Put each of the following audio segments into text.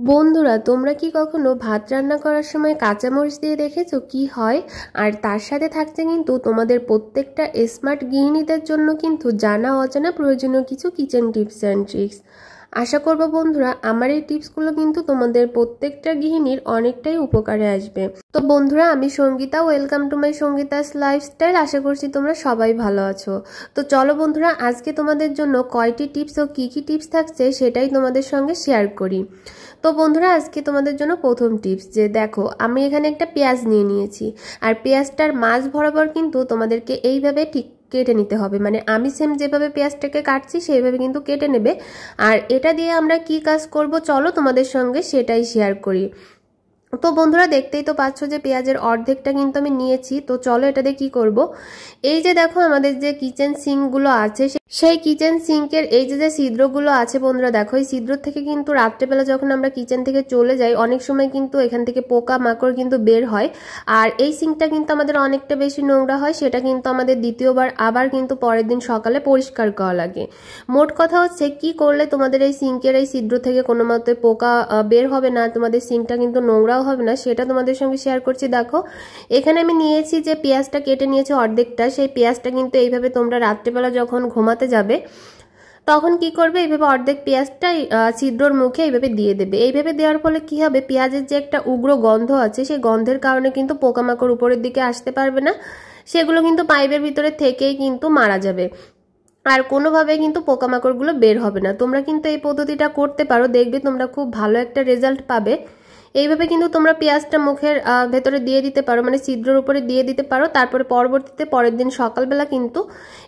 বন্ধুরা, তোমরা কি কখনো ভাত রান্না করার সময় কাঁচামরিচ দিয়ে দেখেছো কি হয়? আর তার সাথে থাকছে কিন্তু তোমাদের প্রত্যেকটা স্মার্ট গৃহিণীদের জন্য কিন্তু জানা অজানা প্রয়োজনীয় কিছু কিচেন টিপস অ্যান্ড ট্রিক্স। আশা করব বন্ধুরা আমার এই টিপসগুলো কিন্তু তোমাদের প্রত্যেকটা গৃহিণীর অনেকটাই উপকারে আসবে। তো বন্ধুরা, আমি Sangeeta, welcome to my Sangeeta's lifestyle. আশা করছি তোমরা সবাই ভালো আছো। তো চলো বন্ধুরা, আজকে তোমাদের জন্য কয়টি টিপস ও কি কি টিপস থাকছে সেটাই তোমাদের সঙ্গে শেয়ার করি। তো বন্ধুরা, আজকে তোমাদের জন্য প্রথম টিপস, যে দেখো আমি এখানে একটা পেঁয়াজ নিয়ে নিয়েছি, আর পেঁয়াজটার মাঝ বরাবর কিন্তু তোমাদেরকে এইভাবে ঠিক কেটে নিতে হবে। মানে আমি সেম যেভাবে পেঁয়াজটাকে কাটছি সেইভাবে কিন্তু কেটে নেবে। আর এটা দিয়ে আমরা কি কাজ করব চলো তোমাদের সঙ্গে সেটাই শেয়ার করি। তো বন্ধুরা, দেখতেই তো পাচ্ছ যে পেঁয়াজের অর্ধেকটা কিন্তু আমি নিয়েছি। তো চলো এটা দিয়ে কি করব। এই যে দেখো আমাদের যে কিচেন সিঙ্কগুলো আছে, সেই কিচেন সিঙ্কের এই যে ছিদ্রগুলো আছে বন্ধুরা, দেখো এই ছিদ্র থেকে কিন্তু রাত্রেবেলা যখন আমরা কিচেন থেকে চলে যাই অনেক সময় কিন্তু এখান থেকে পোকা মাকড় কিন্তু বের হয়। আর এই সিঙ্কটা কিন্তু আমাদের অনেকটা বেশি নোংরা হয়, সেটা কিন্তু আমাদের দ্বিতীয়বার আবার কিন্তু পরের দিন সকালে পরিষ্কার করা লাগে। মোট কথা হচ্ছে কি করলে তোমাদের এই সিঙ্কের এই ছিদ্র থেকে কোনো মতে পোকা বের হবে না, তোমাদের সিঙ্কটা কিন্তু নোংরাও হবে না, সেটা তোমাদের সঙ্গে শেয়ার করছি। দেখো এখানে আমি নিয়েছি যে পেঁয়াজটা কেটে নিয়েছি অর্ধেকটা, সেই পেঁয়াজটা কিন্তু এইভাবে তোমরা রাত্রেবেলা যখন ঘুমাতে যাবে তখন কি করবে, এইভাবে অর্ধেক পেঁয়াজটা ছিদ্রর মুখে এইভাবে দিয়ে দেবে। এইভাবে দেওয়ার ফলে কি হবে, পেঁয়াজের যে একটা উগ্র গন্ধ আছে সেই গন্ধের কারণে কিন্তু পোকামাকড় উপরের দিকে আসতে পারবে না, সেগুলো কিন্তু পাইপের ভিতরে থেকেই কিন্তু মারা যাবে, আর কোনোভাবে কিন্তু পোকামাকড়গুলো বের হবে না। তোমরা কিন্তু এই পদ্ধতিটা করতে পারো, দেখবে তোমরা খুব ভালো একটা রেজাল্ট পাবে। এইভাবে কিন্তু তোমরা পেঁয়াজটা মুখের ভেতরে দিয়ে দিতে পারো, মানে ছিদ্রের উপরে দিয়ে দিতে পারো। তারপরে পরবর্তীতে পরের দিন সকালবেলা কিন্তু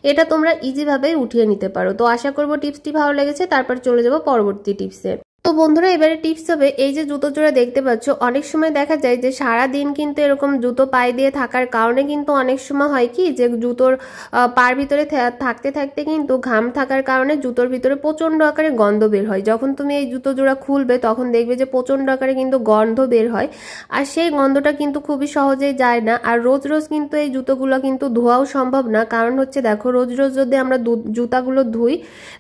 এটা তোমরা ইজিভাবেই উঠিয়ে নিতে পারো। তো আশা করবো টিপসটি ভালো লেগেছে। তারপর চলে যাবো পরবর্তী টিপসে। তো বন্ধুরা, এবারে টিপস হবে এই যে জুতো জোড়া দেখতে পাচ্ছ, অনেক সময় দেখা যায় যে সারা দিন কিন্তু এরকম জুতো পায়ে দিয়ে থাকার কারণে কিন্তু অনেক সময় হয় কি যে জুতোর পার ভিতরে থাকতে থাকতে কিন্তু ঘাম থাকার কারণে জুতোর ভিতরে প্রচন্ড আকারে গন্ধ বের হয়। যখন তুমি এই জুতো জোড়া খুলবে তখন দেখবে যে প্রচন্ড আকারে কিন্তু গন্ধ বের হয়, আর সেই গন্ধটা কিন্তু খুবই সহজেই যায় না। আর রোজ রোজ কিন্তু এই জুতোগুলো কিন্তু ধোয়াও সম্ভব না, কারণ হচ্ছে দেখো রোজ রোজ যদি আমরা জুতাগুলো ধুই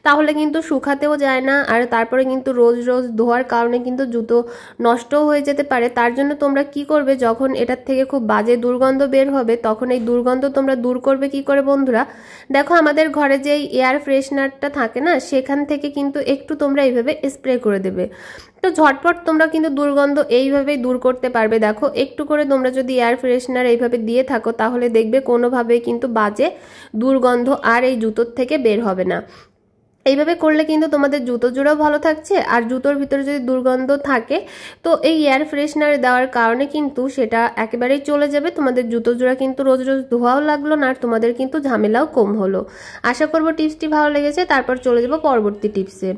তাহলে কিন্তু শুকাতেও যায় না, আর তারপরে কিন্তু রোজ রোজ ধোয়ার কারণে কিন্তু জুতো নষ্টও হয়ে যেতে পারে। তার জন্য তোমরা কি করবে, যখন এটার থেকে খুব বাজে দুর্গন্ধ বের হবে তখন এই দুর্গন্ধ তোমরা দূর করবে কি করে বন্ধুরা, দেখো আমাদের ঘরে যে এয়ার ফ্রেশনারটা থাকে না, সেখান থেকে কিন্তু একটু তোমরা এইভাবে স্প্রে করে দেবে। তো ঝটপট তোমরা কিন্তু দুর্গন্ধ এইভাবেই দূর করতে পারবে। দেখো একটু করে তোমরা যদি এয়ার ফ্রেশনার এইভাবে দিয়ে থাকো তাহলে দেখবে কোনোভাবেই কিন্তু বাজে দুর্গন্ধ আর এই জুতোর থেকে বের হবে না। এইভাবে করলে কিন্তু তোমাদের জুতো জোড়াও ভালো থাকছে, আর জুতোর ভিতরে যদি দুর্গন্ধ থাকে তো এই এয়ার ফ্রেশনার দেওয়ার কারণে কিন্তু সেটা একেবারেই চলে যাবে। তোমাদের জুতো জোড়া কিন্তু রোজ রোজ ধোয়াও লাগলো না, আর তোমাদের কিন্তু ঝামেলাও কম হলো। আশা করবো টিপসটি ভালো লেগেছে। তারপর চলে যাবো পরবর্তী টিপসে।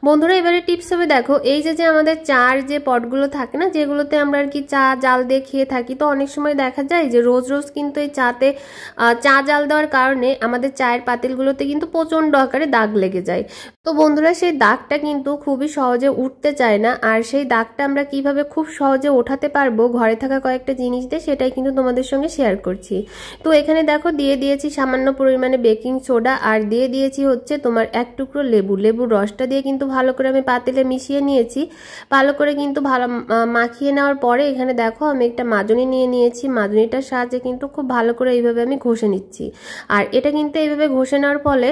বন্ধুরা, এবারে টিপস হবে দেখো এই যে আমাদের চার যে পটগুলো থাকে না, যেগুলোতে আমরা আর কি চা জাল দিয়ে খেয়ে থাকি, তো অনেক সময় দেখা যায় যে রোজ রোজ কিন্তু এই চাতে চা জাল দেওয়ার কারণে আমাদের চায়ের পাতিলগুলোতে কিন্তু প্রচন্ড আকারে দাগ লেগে যায়। তো বন্ধুরা, সেই দাগটা কিন্তু খুবই সহজে উঠতে চায় না, আর সেই দাগটা আমরা কিভাবে খুব সহজে ওঠাতে পারবো ঘরে থাকা কয়েকটা জিনিস দিয়ে, সেটাই কিন্তু তোমাদের সঙ্গে শেয়ার করছি। তো এখানে দেখো দিয়ে দিয়েছি সামান্য পরিমাণে বেকিং সোডা, আর দিয়ে দিয়েছি হচ্ছে তোমার এক টুকরো লেবুর রসটা দিয়ে কিন্তু ভালো করে আমি পাতিলে মিশিয়ে নিয়েছি। ভালো করে কিন্তু ভালো মাখিয়ে নেওয়ার পরে এখানে দেখো আমি একটা মাজনি নিয়ে নিয়েছি, মাজনিটার সাহায্যে কিন্তু খুব ভালো করে এইভাবে আমি ঘষে নিচ্ছি। আর এটা কিন্তু এইভাবে ঘষে নেওয়ার ফলে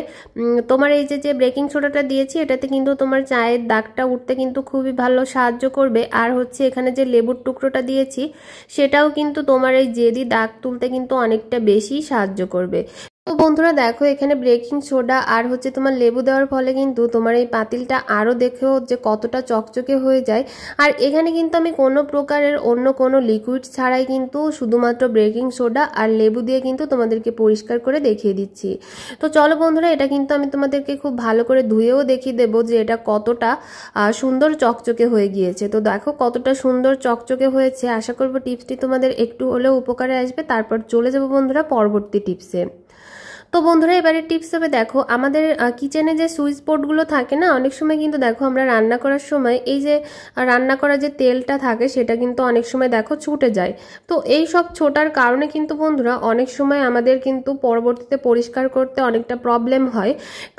তোমার এই যে বেকিং সোডাটা দিয়েছি এটাতে কিন্তু তোমার চায়ের দাগটা উঠতে কিন্তু খুবই ভালো সাহায্য করবে। আর হচ্ছে এখানে যে লেবুর টুকরোটা দিয়েছি সেটাও কিন্তু তোমার এই জেদি দাগ তুলতে কিন্তু অনেকটা বেশি সাহায্য করবে। তো বন্ধুরা দেখো এখানে বেকিং সোডা আর হচ্ছে তোমার লেবু দেওয়ার ফলে কিন্তু তোমার এই পাতিলটা আরো দেখেও যে কতটা চকচকে হয়ে যায়। আর এখানে কিন্তু আমি কোনো প্রকারের অন্য কোনো লিকুইড ছাড়াই কিন্তু শুধুমাত্র বেকিং সোডা আর লেবু দিয়ে কিন্তু তোমাদেরকে পরিষ্কার করে দেখিয়ে দিচ্ছি। তো চলো বন্ধুরা, এটা কিন্তু আমি তোমাদেরকে খুব ভালো করে ধুয়েও দেখিয়ে দেবো যে এটা কতটা সুন্দর চকচকে হয়ে গিয়েছে। তো দেখো কতটা সুন্দর চকচকে হয়েছে। আশা করবো টিপসটি তোমাদের একটু হলেও উপকারে আসবে। তারপর চলে যাবো বন্ধুরা পরবর্তী টিপসে। তো বন্ধুরা এবারে টিপস হবে, দেখো আমাদের কিচেনে যে সুইচ বোর্ডগুলো থাকে না, অনেক সময় কিন্তু দেখো আমরা রান্না করার সময় এই যে রান্না করা যে তেলটা থাকে সেটা কিন্তু অনেক সময় দেখো ছুটে যায়। তো এই সব ছোটার কারণে কিন্তু বন্ধুরা অনেক সময় আমাদের কিন্তু পরবর্তীতে পরিষ্কার করতে অনেকটা প্রবলেম হয়,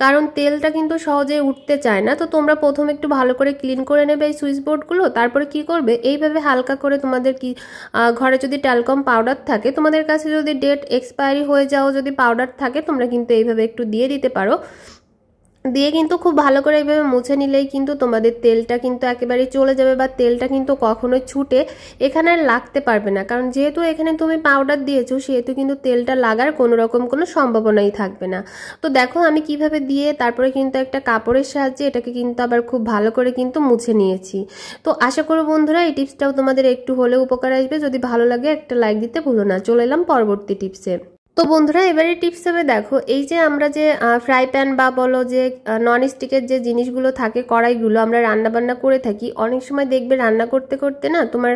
কারণ তেলটা কিন্তু সহজে উঠতে চায় না। তো তোমরা প্রথমে একটু ভালো করে ক্লিন করে নেবে এই সুইচ বোর্ডগুলো, তারপরে কি করবে এইভাবে হালকা করে তোমাদের কি ঘরে যদি ট্যালকম পাউডার থাকে, তোমাদের কাছে যদি ডেট এক্সপায়ারি হয়ে যাও যদি পাউডার থাকে, তোমরা কিন্তু এইভাবে একটু দিয়ে দিতে পারো। দিয়ে কিন্তু খুব ভালো করে এইভাবে মুছে নিলেই কিন্তু তোমাদের তেলটা কিন্তু একেবারে চলে যাবে, বা তেলটা কিন্তু কখনোই ছুটে এখানে আর লাগতে পারবে না, কারণ যেহেতু এখানে তুমি পাউডার দিয়েছো সেহেতু কিন্তু তেলটা লাগার কোনো রকম কোনো সম্ভাবনাই থাকবে না। তো দেখো আমি কিভাবে দিয়ে তারপরে কিন্তু একটা কাপড়ের সাহায্যে এটাকে কিন্তু আবার খুব ভালো করে কিন্তু মুছে নিয়েছি। তো আশা করো বন্ধুরা এই টিপসটাও তোমাদের একটু হলেও উপকার আসবে। যদি ভালো লাগে একটা লাইক দিতে ভুলো না। চলে এলাম পরবর্তী টিপসে। তো বন্ধুরা এবারে টিপস হবে, দেখো এই যে আমরা যে ফ্রাই প্যান বা বলো যে নন স্টিকের যে জিনিসগুলো থাকে, কড়াইগুলো আমরা রান্না বান্না করে থাকি, অনেক সময় দেখবে রান্না করতে করতে না তোমার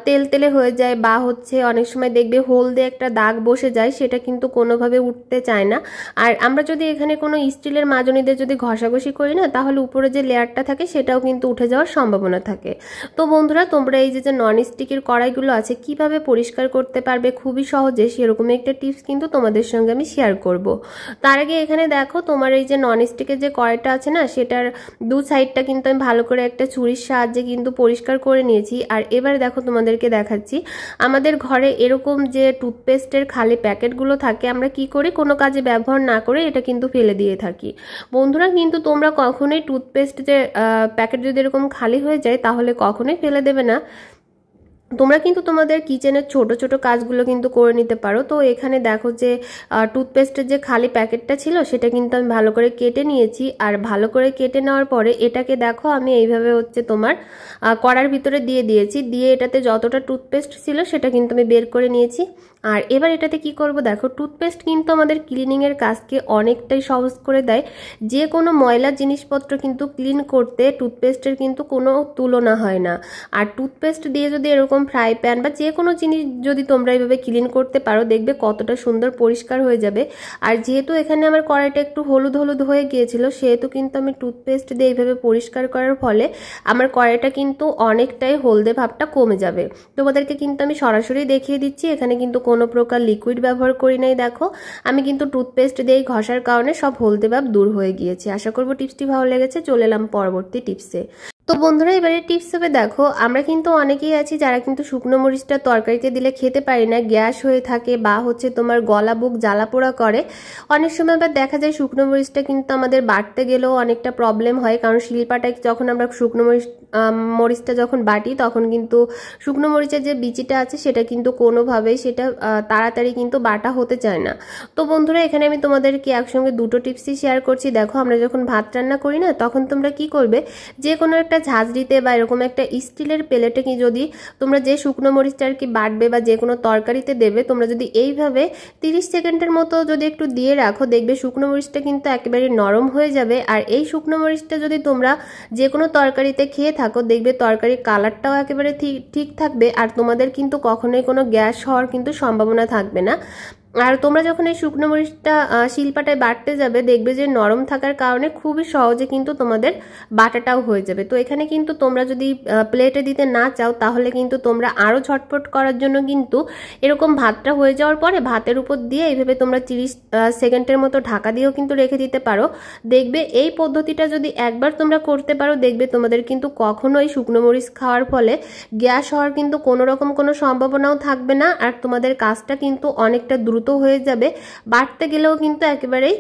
তেল তেলে হয়ে যায়, বা হচ্ছে অনেক সময় দেখবে হলদে একটা দাগ বসে যায়, সেটা কিন্তু কোনোভাবে উঠতে চায় না। আর আমরা যদি এখানে কোনো স্টিলের মাজনিতে যদি ঘষাঘষি করি না, তাহলে উপরে যে লেয়ারটা থাকে সেটাও কিন্তু উঠে যাওয়ার সম্ভাবনা থাকে। তো বন্ধুরা তোমরা এই যে নন স্টিকের কড়াইগুলো আছে কিভাবে পরিষ্কার করতে পারবে খুবই সহজে, সেরকম একটা টিপস কিন্তু তোমাদের সঙ্গে আমি শেয়ার করব। তার আগে এখানে দেখো তোমার এই যে নন স্টিকের যে কড়াইটা আছে না, সেটার দু সাইডটা কিন্তু আমি ভালো করে একটা ছুরির সাহায্যে কিন্তু পরিষ্কার করে নিয়েছি। আর এবারে দেখো তোমাদেরকে দেখাচ্ছি, আমাদের ঘরে এরকম যে টুথপেস্টের খালি প্যাকেটগুলো থাকে, আমরা কি করি কোনো কাজে ব্যবহার না করে এটা কিন্তু ফেলে দিয়ে থাকি। বন্ধুরা কিন্তু তোমরা কখনোই টুথপেস্ট যে প্যাকেট যদি এরকম খালি হয়ে যায় তাহলে কখনোই ফেলে দেবে না। তোমরা কিন্তু তোমাদের কিচেনের ছোট ছোট কাজগুলো কিন্তু করে নিতে পারো। তো এখানে দেখো যে টুথপেস্টের যে খালি প্যাকেটটা ছিল সেটা কিন্তু আমি ভালো করে কেটে নিয়েছি। আর ভালো করে কেটে নেওয়ার পরে এটাকে দেখো আমি এইভাবে হচ্ছে তোমার কড়ার ভিতরে দিয়ে দিয়েছি, দিয়ে এটাতে যতটা টুথপেস্ট ছিল সেটা কিন্তু আমি বের করে নিয়েছি। আর এবার এটাতে কি করব, দেখো টুথপেস্ট কিন্তু আমাদের ক্লিনিংয়ের কাজকে অনেকটাই সহজ করে দেয়। যে কোনো ময়লা জিনিসপত্র কিন্তু ক্লিন করতে টুথপেস্টের কিন্তু কোনো তুলনা হয় না। আর টুথপেস্ট দিয়ে যদি এরকম ফ্রাই প্যান বা যে কোনো জিনিস যদি তোমরা এইভাবে ক্লিন করতে পারো, দেখবে কতটা সুন্দর পরিষ্কার হয়ে যাবে। আর যেহেতু এখানে আমার কড়াইটা একটু হলুদ হলুদ হয়ে গিয়েছিল, সেহেতু কিন্তু আমি টুথপেস্ট দিয়ে এইভাবে পরিষ্কার করার ফলে আমার কড়াইটা কিন্তু অনেকটাই হলদে ভাবটা কমে যাবে। তোমাদেরকে কিন্তু আমি সরাসরি দেখিয়ে দিচ্ছি, এখানে কিন্তু কোনো প্রকার লিকুইড ব্যবহার করি নাই। দেখো আমি কিন্তু টুথপেস্ট দিয়ে ঘষার কারণে সব হলদে ভাব দূর হয়ে গিয়েছে। আশা করবো টিপসটি ভালো লেগেছে। চলে এলাম পরবর্তী টিপসে। তো বন্ধুরা এবারে টিপস হবে, দেখো আমরা কিন্তু অনেকেই আছি যারা কিন্তু শুকনো মরিচটা তরকারিতে দিলে খেতে পারি না, গ্যাস হয়ে থাকে বা হচ্ছে তোমার গলা বুক জ্বালা পোড়া করে। অনেক সময় আবার দেখা যায় শুকনো মরিচটা কিন্তু আমাদের বাটতে গেলেও অনেকটা প্রবলেম হয়, কারণ শিলপাটায় যখন আমরা শুকনো মরিচটা যখন বাটি তখন কিন্তু শুকনো মরিচের যে বিচিটা আছে সেটা কিন্তু কোনোভাবেই সেটা তাড়াতাড়ি কিন্তু বাটা হতে চায় না। তো বন্ধুরা এখানে আমি তোমাদেরকে একসঙ্গে দুটো টিপসই শেয়ার করছি। দেখো আমরা যখন ভাত রান্না করি না, তখন তোমরা কি করবে, যে কোনো একটা ঝাঁঝরিতে বা এরকম একটা স্টিলের প্লেটে কি যদি তোমরা যে শুকনো মরিচটা আর কি বাটবে বা যে কোনো তরকারিতে দেবে, তোমরা যদি এইভাবে 30 সেকেন্ডের মতো যদি একটু দিয়ে রাখো, দেখবে শুকনো মরিচটা কিন্তু একেবারে নরম হয়ে যাবে। আর এই শুকনো মরিচটা যদি তোমরা যে কোনো তরকারিতে খেয়ে থাকো, দেখবে তরকারির কালারটাও একেবারে ঠিক থাকবে, আর তোমাদের কিন্তু কখনোই কোনো গ্যাস হওয়ার কিন্তু সম্ভাবনা থাকবে না। আর তোমরা যখন এই শুকনো মরিচটা শিলপাটায় বাটতে যাবে, দেখবে যে নরম থাকার কারণে খুবই সহজে কিন্তু তোমাদের বাটাটাও হয়ে যাবে। তো এখানে কিন্তু তোমরা যদি প্লেটে দিতে না চাও, তাহলে কিন্তু তোমরা আরও ঝটপট করার জন্য কিন্তু এরকম ভাতটা হয়ে যাওয়ার পরে ভাতের উপর দিয়ে এইভাবে তোমরা 30 সেকেন্ডের মতো ঢাকা দিয়েও কিন্তু রেখে দিতে পারো। দেখবে এই পদ্ধতিটা যদি একবার তোমরা করতে পারো, দেখবে তোমাদের কিন্তু কখনোই শুকনো মরিচ খাওয়ার ফলে গ্যাস হওয়ার কিন্তু কোনো রকম কোনো সম্ভাবনাও থাকবে না। আর তোমাদের কাজটা কিন্তু অনেকটা দ্রুত হয়ে যাবে, বাটতে গেলেও কিন্তু একেবারেই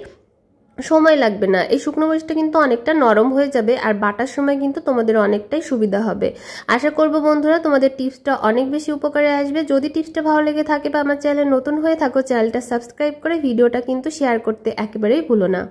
সময় লাগবে না। এই শুকনো মরিচটা কিন্তু অনেকটা নরম হয়ে যাবে, আর বাটার সময় কিন্তু তোমাদের অনেকটাই সুবিধা হবে। আশা করব বন্ধুরা তোমাদের টিপসটা অনেক বেশি উপকারে আসবে। যদি টিপসটা ভালো লেগে থাকে বা আমার চ্যানেলে নতুন হয়ে থাকো, চ্যানেলটা সাবস্ক্রাইব করে ভিডিওটা কিন্তু শেয়ার করতে একেবারেই ভুলো না।